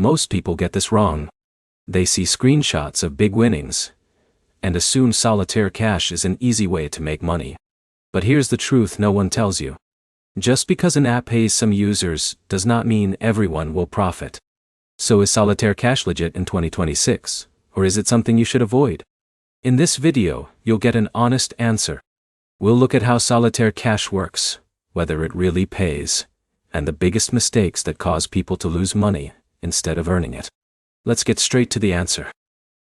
Most people get this wrong. They see screenshots of big winnings and assume Solitaire Cash is an easy way to make money. But here's the truth no one tells you. Just because an app pays some users does not mean everyone will profit. So is Solitaire Cash legit in 2026, or is it something you should avoid? In this video, you'll get an honest answer. We'll look at how Solitaire Cash works, whether it really pays, and the biggest mistakes that cause people to lose money instead of earning it. Let's get straight to the answer.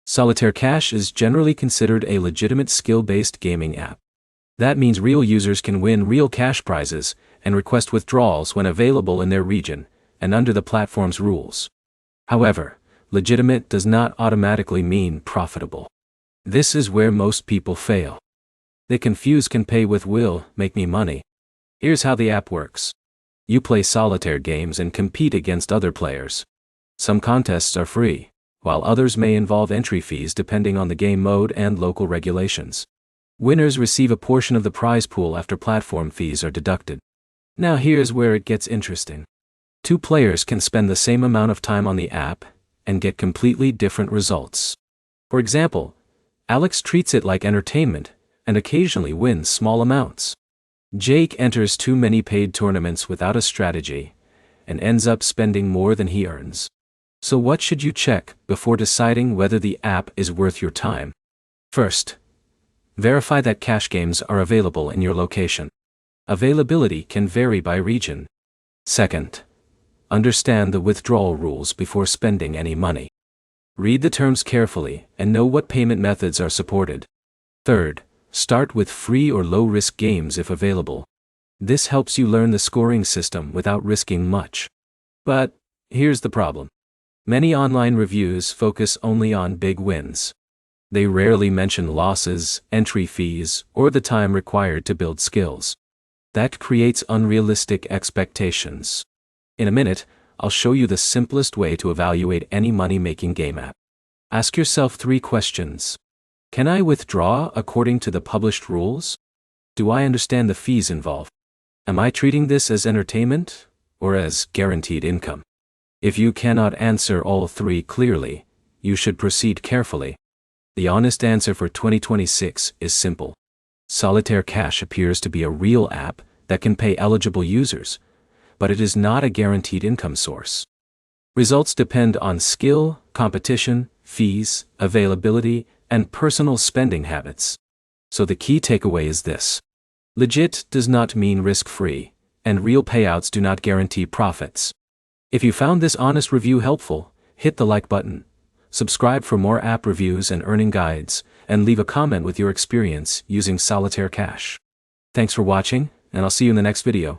Solitaire Cash is generally considered a legitimate skill-based gaming app. That means real users can win real cash prizes and request withdrawals when available in their region and under the platform's rules. However, legitimate does not automatically mean profitable. This is where most people fail. They confuse "can pay with will make me money." Here's how the app works. You play solitaire games and compete against other players. Some contests are free, while others may involve entry fees depending on the game mode and local regulations. Winners receive a portion of the prize pool after platform fees are deducted. Now here's where it gets interesting. Two players can spend the same amount of time on the app and get completely different results. For example, Alex treats it like entertainment and occasionally wins small amounts. Jake enters too many paid tournaments without a strategy and ends up spending more than he earns. So what should you check before deciding whether the app is worth your time? First, verify that cash games are available in your location. Availability can vary by region. Second, understand the withdrawal rules before spending any money. Read the terms carefully and know what payment methods are supported. Third, start with free or low-risk games if available. This helps you learn the scoring system without risking much. But here's the problem. Many online reviews focus only on big wins. They rarely mention losses, entry fees, or the time required to build skills. That creates unrealistic expectations. In a minute, I'll show you the simplest way to evaluate any money-making game app. Ask yourself 3 questions. Can I withdraw according to the published rules? Do I understand the fees involved? Am I treating this as entertainment or as guaranteed income? If you cannot answer all 3 clearly, you should proceed carefully. The honest answer for 2026 is simple. Solitaire Cash appears to be a real app that can pay eligible users, but it is not a guaranteed income source. Results depend on skill, competition, fees, availability, and personal spending habits. So the key takeaway is this. Legit does not mean risk-free, and real payouts do not guarantee profits. If you found this honest review helpful, hit the like button, subscribe for more app reviews and earning guides, and leave a comment with your experience using Solitaire Cash. Thanks for watching, and I'll see you in the next video.